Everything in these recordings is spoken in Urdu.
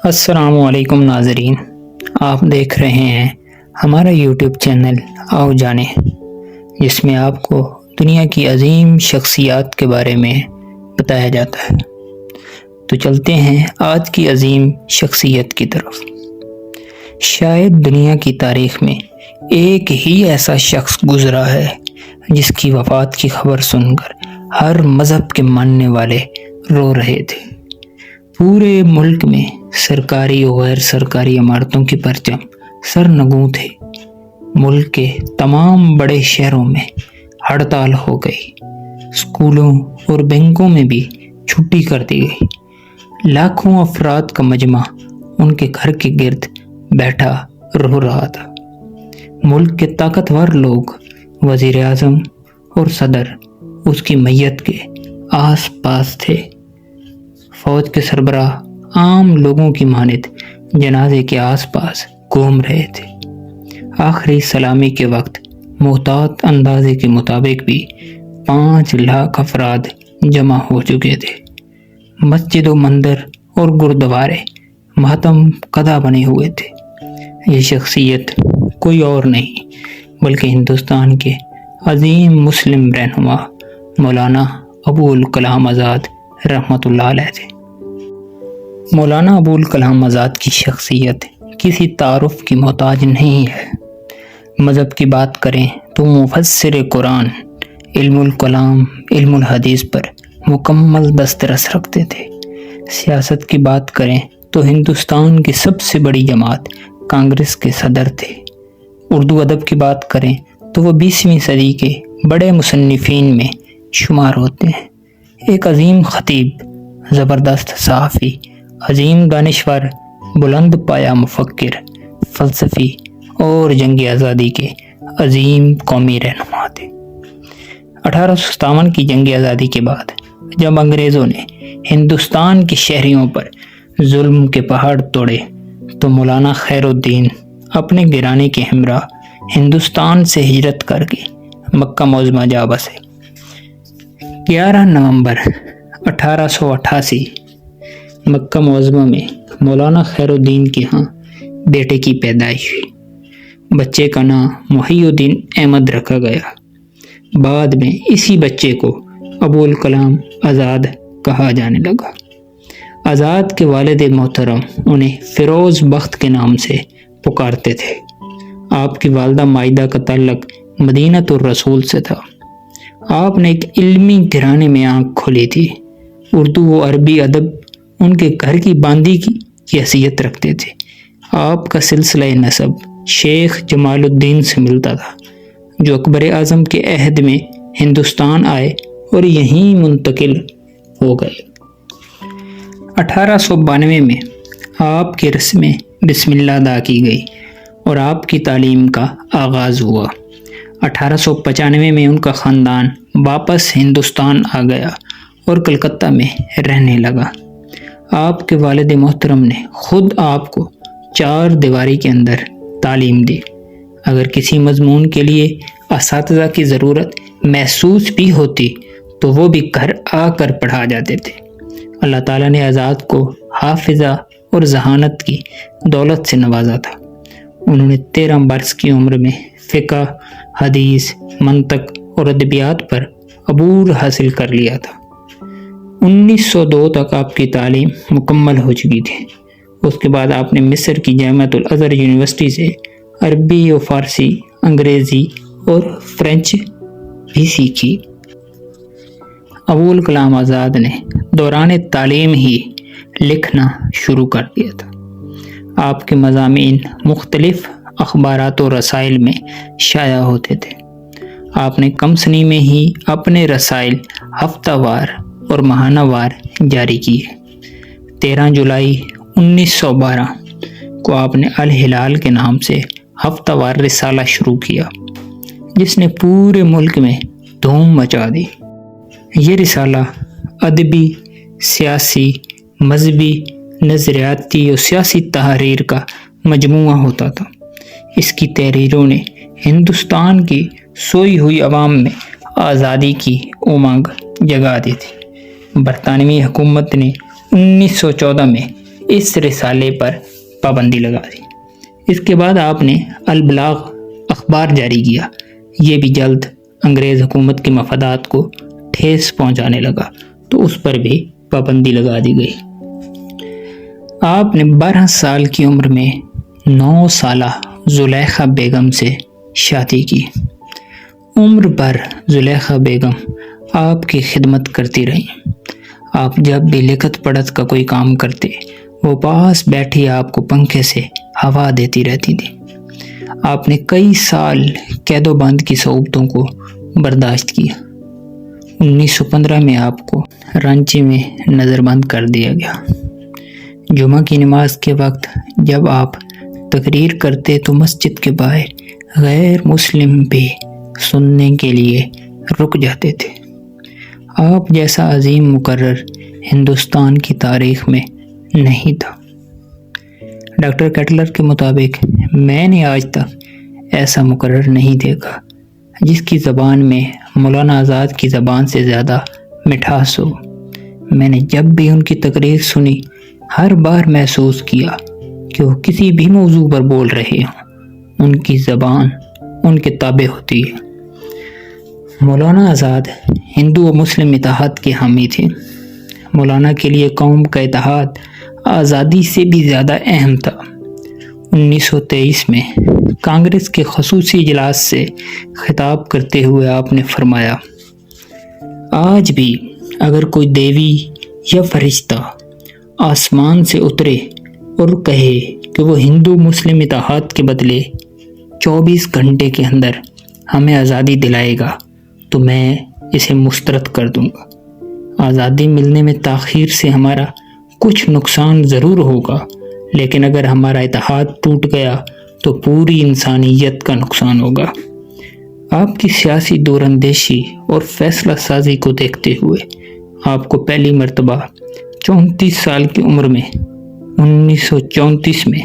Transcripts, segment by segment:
السلام علیکم ناظرین، آپ دیکھ رہے ہیں ہمارا یوٹیوب چینل آؤ جانے، جس میں آپ کو دنیا کی عظیم شخصیات کے بارے میں بتایا جاتا ہے۔ تو چلتے ہیں آج کی عظیم شخصیت کی طرف۔ شاید دنیا کی تاریخ میں ایک ہی ایسا شخص گزرا ہے جس کی وفات کی خبر سن کر ہر مذہب کے ماننے والے رو رہے تھے۔ پورے ملک میں سرکاری و غیر سرکاری عمارتوں کے پرچم سرنگوں تھے۔ ملک کے تمام بڑے شہروں میں ہڑتال ہو گئی، اسکولوں اور بینکوں میں بھی چھٹی کر دی گئی۔ لاکھوں افراد کا مجمع ان کے گھر کے گرد بیٹھا رو رہا تھا۔ ملک کے طاقتور لوگ، وزیر اعظم اور صدر اس کی میت کے آس پاس تھے۔ فوج کے سربراہ عام لوگوں کی مانند جنازے کے آس پاس گھوم رہے تھے۔ آخری سلامی کے وقت محتاط اندازے کے مطابق بھی 5 لاکھ افراد جمع ہو چکے تھے۔ مسجد و مندر اور گردوارے ماتم قدا بنے ہوئے تھے۔ یہ شخصیت کوئی اور نہیں بلکہ ہندوستان کے عظیم مسلم رہنما مولانا ابوالکلام آزاد رحمۃ اللہ علیہ تھے۔ مولانا ابوالکلام آزاد کی شخصیت کسی تعارف کی محتاج نہیں ہے۔ مذہب کی بات کریں تو مفسر قرآن، علم الکلام، علم الحدیث پر مکمل دسترس رکھتے تھے۔ سیاست کی بات کریں تو ہندوستان کی سب سے بڑی جماعت کانگریس کے صدر تھے۔ اردو ادب کی بات کریں تو وہ 20ویں صدی کے بڑے مصنفین میں شمار ہوتے ہیں۔ ایک عظیم خطیب، زبردست صحافی، عظیم دانشور، بلند پایہ مفکر، فلسفی اور جنگ آزادی کے عظیم قومی رہنما تھے۔ 1857 کی جنگ آزادی کے بعد جب انگریزوں نے ہندوستان کے شہریوں پر ظلم کے پہاڑ توڑے تو مولانا خیر الدین اپنے گرانے کے ہمراہ ہندوستان سے ہجرت کر کے مکہ معظمہ جا بسے۔ 11 نومبر 1888 مکہ معظمہ میں مولانا خیر الدین کے ہاں بیٹے کی پیدائش ہوئی۔ بچے کا نام محی الدین احمد رکھا گیا۔ بعد میں اسی بچے کو ابوالکلام آزاد کہا جانے لگا۔ آزاد کے والد محترم انہیں فیروز بخت کے نام سے پکارتے تھے۔ آپ کی والدہ مائدہ کا تعلق مدینۃ الرسول سے تھا۔ آپ نے ایک علمی گھرانے میں آنکھ کھولی تھی۔ اردو و عربی ادب ان کے گھر کی باندی کی حیثیت رکھتے تھے۔ آپ کا سلسلہ نسب شیخ جمال الدین سے ملتا تھا، جو اکبر اعظم کے عہد میں ہندوستان آئے اور یہیں منتقل ہو گئے۔ 1892 میں آپ کی رسمیں بسم اللہ ادا کی گئی اور آپ کی تعلیم کا آغاز ہوا۔ 1895 میں ان کا خاندان واپس ہندوستان آ گیا اور کلکتہ میں رہنے لگا۔ آپ کے والد محترم نے خود آپ کو 4 دیواری کے اندر تعلیم دی۔ اگر کسی مضمون کے لیے اساتذہ کی ضرورت محسوس بھی ہوتی تو وہ بھی گھر آ کر پڑھا جاتے تھے۔ اللہ تعالیٰ نے آزاد کو حافظہ اور ذہانت کی دولت سے نوازا تھا۔ انہوں نے 13 برس کی عمر میں فقہ، حدیث، منطق اور ادبیات پر عبور حاصل کر لیا تھا۔ 1902 تک آپ کی تعلیم مکمل ہو چکی تھی۔ اس کے بعد آپ نے مصر کی جامعۃ الازہر یونیورسٹی سے عربی و فارسی، انگریزی اور فرینچ بھی سیکھی۔ ابوالکلام آزاد نے دوران تعلیم ہی لکھنا شروع کر دیا تھا۔ آپ کے مضامین مختلف اخبارات و رسائل میں شائع ہوتے تھے۔ آپ نے کم سنی میں ہی اپنے رسائل ہفتہ وار اور ماہانہ وار جاری کیے۔ 13 جولائی 1912 کو آپ نے الہلال کے نام سے ہفتہ وار رسالہ شروع کیا، جس نے پورے ملک میں دھوم مچا دی۔ یہ رسالہ ادبی، سیاسی، مذہبی، نظریاتی اور سیاسی تحریر کا مجموعہ ہوتا تھا۔ اس کی تحریروں نے ہندوستان کی سوئی ہوئی عوام میں آزادی کی امنگ جگا دی تھی۔ برطانوی حکومت نے 1914 میں اس رسالے پر پابندی لگا دی۔ اس کے بعد آپ نے البلاغ اخبار جاری کیا، یہ بھی جلد انگریز حکومت کے مفادات کو ٹھیس پہنچانے لگا تو اس پر بھی پابندی لگا دی گئی۔ آپ نے 12 سال کی عمر میں 9 سالہ زلیخا بیگم سے شادی کی۔ عمر بھر زلیخا بیگم آپ کی خدمت کرتی رہیں۔ آپ جب بھی لکھت پڑھت کا کوئی کام کرتے، وہ پاس بیٹھی آپ کو پنکھے سے ہوا دیتی رہتی تھی۔ آپ نے کئی سال قید و بند کی صعوبتوں کو برداشت کیا۔ 1915 میں آپ کو رانچی میں نظر بند کر دیا گیا۔ جمعہ کی نماز کے وقت جب آپ تقریر کرتے تو مسجد کے باہر غیر مسلم بھی سننے کے لیے رک جاتے تھے۔ آپ جیسا عظیم مقرر ہندوستان کی تاریخ میں نہیں تھا۔ ڈاکٹر کیٹلر کے مطابق میں نے آج تک ایسا مقرر نہیں دیکھا جس کی زبان میں مولانا آزاد کی زبان سے زیادہ مٹھاس ہو۔ میں نے جب بھی ان کی تقریر سنی، ہر بار محسوس کیا کہ وہ کسی بھی موضوع پر بول رہے ہوں، ان کی زبان ان کے تابع ہوتی ہے۔ مولانا آزاد ہندو و مسلم اتحاد کے حامی تھے۔ مولانا کے لیے قوم کا اتحاد آزادی سے بھی زیادہ اہم تھا۔ 1923 میں کانگریس کے خصوصی اجلاس سے خطاب کرتے ہوئے آپ نے فرمایا، آج بھی اگر کوئی دیوی یا فرشتہ آسمان سے اترے اور کہے کہ وہ ہندو مسلم اتحاد کے بدلے 24 گھنٹے کے اندر ہمیں آزادی دلائے گا تو میں اسے مسترد کر دوں گا۔ آزادی ملنے میں تاخیر سے ہمارا کچھ نقصان ضرور ہوگا، لیکن اگر ہمارا اتحاد ٹوٹ گیا تو پوری انسانیت کا نقصان ہوگا۔ آپ کی سیاسی دور اندیشی اور فیصلہ سازی کو دیکھتے ہوئے آپ کو پہلی مرتبہ 34 سال کی عمر میں 1934 میں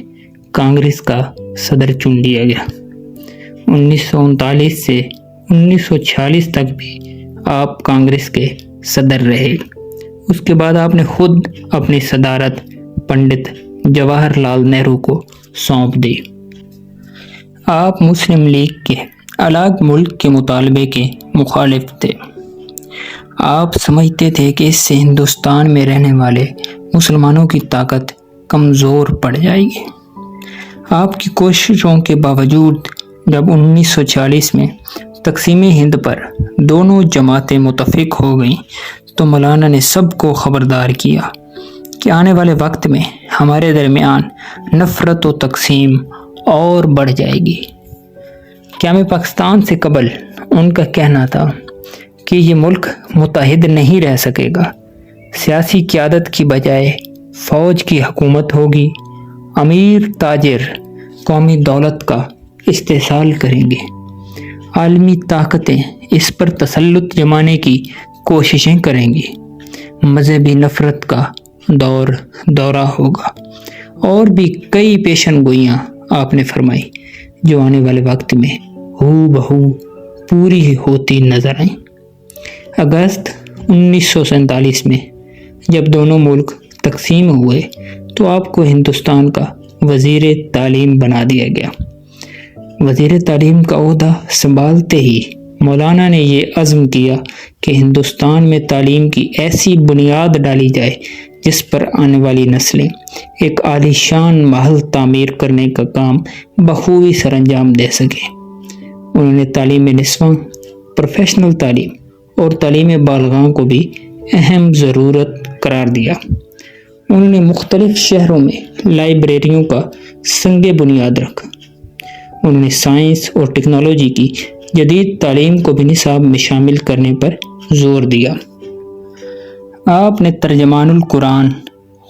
کانگریس کا صدر چن لیا گیا۔ 1939 سے 1946 تک بھی آپ کانگریس کے صدر رہے۔ اس کے بعد آپ نے خود اپنی صدارت پنڈت جواہر لال نہرو کو سونپ دی۔ آپ مسلم لیگ کے الگ ملک کے مطالبے کے مخالف تھے۔ آپ سمجھتے تھے کہ اس سے ہندوستان میں رہنے والے مسلمانوں کی طاقت کمزور پڑ جائے گی۔ آپ کی کوششوں کے باوجود جب 1940 میں تقسیم ہند پر دونوں جماعتیں متفق ہو گئیں تو مولانا نے سب کو خبردار کیا کہ آنے والے وقت میں ہمارے درمیان نفرت و تقسیم اور بڑھ جائے گی۔ قیام پاکستان سے قبل ان کا کہنا تھا کہ یہ ملک متحد نہیں رہ سکے گا۔ سیاسی قیادت کی بجائے فوج کی حکومت ہوگی۔ امیر تاجر قومی دولت کا استحصال کریں گے۔ عالمی طاقتیں اس پر تسلط جمانے کی کوششیں کریں گی۔ مذہبی نفرت کا دورہ ہوگا، اور بھی کئی پیشن گوئیاں آپ نے فرمائی جو آنے والے وقت میں ہو بہو پوری ہوتی نظر آئیں۔ اگست 1947 میں جب دونوں ملک تقسیم ہوئے تو آپ کو ہندوستان کا وزیر تعلیم بنا دیا گیا۔ وزیر تعلیم کا عہدہ سنبھالتے ہی مولانا نے یہ عزم کیا کہ ہندوستان میں تعلیم کی ایسی بنیاد ڈالی جائے جس پر آنے والی نسلیں ایک عالی شان محل تعمیر کرنے کا کام بخوبی سر انجام دے سکیں۔ انہوں نے تعلیم نسواں، پروفیشنل تعلیم اور تعلیم بالغاں کو بھی اہم ضرورت قرار دیا۔ انہوں نے مختلف شہروں میں لائبریریوں کا سنگ بنیاد رکھا۔ انہوں نے سائنس اور ٹیکنالوجی کی جدید تعلیم کو بھی نصاب میں شامل کرنے پر زور دیا۔ آپ نے ترجمان القرآن،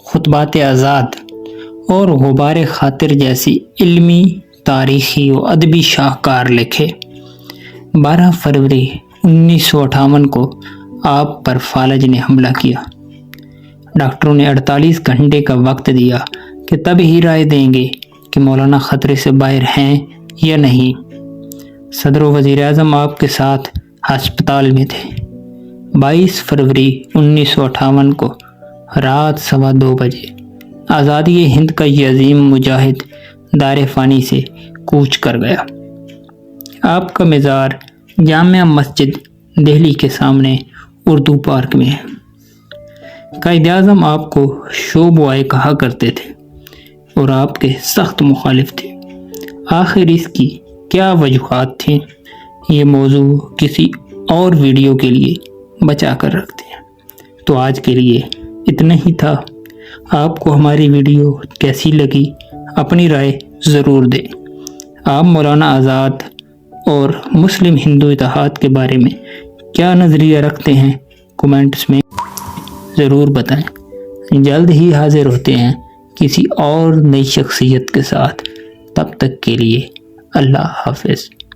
خطبات آزاد اور غبار خاطر جیسی علمی، تاریخی و ادبی شاہکار لکھے۔ 12 فروری 1958 کو آپ پر فالج نے حملہ کیا۔ ڈاکٹروں نے 48 گھنٹے کا وقت دیا کہ تب ہی رائے دیں گے کہ مولانا خطرے سے باہر ہیں یا نہیں۔ صدر و وزیر اعظم آپ کے ساتھ ہسپتال میں تھے۔ 22 فروری 1958 کو رات 2:15 بجے آزادی ہند کا یہ عظیم مجاہد دار فانی سے کوچ کر گیا۔ آپ کا مزار جامع مسجد دہلی کے سامنے اردو پارک میں ہے۔ قائد اعظم آپ کو شو بوائے کہا کرتے تھے اور آپ کے سخت مخالف تھے۔ آخر اس کی کیا وجوہات تھیں، یہ موضوع کسی اور ویڈیو کے لیے بچا کر رکھتے ہیں۔ تو آج کے لیے اتنا ہی تھا۔ آپ کو ہماری ویڈیو کیسی لگی اپنی رائے ضرور دیں۔ آپ مولانا آزاد اور مسلم ہندو اتحاد کے بارے میں کیا نظریہ رکھتے ہیں کمنٹس میں ضرور بتائیں۔ جلد ہی حاضر ہوتے ہیں کسی اور نئی شخصیت کے ساتھ۔ تب تک کے لیے اللہ حافظ۔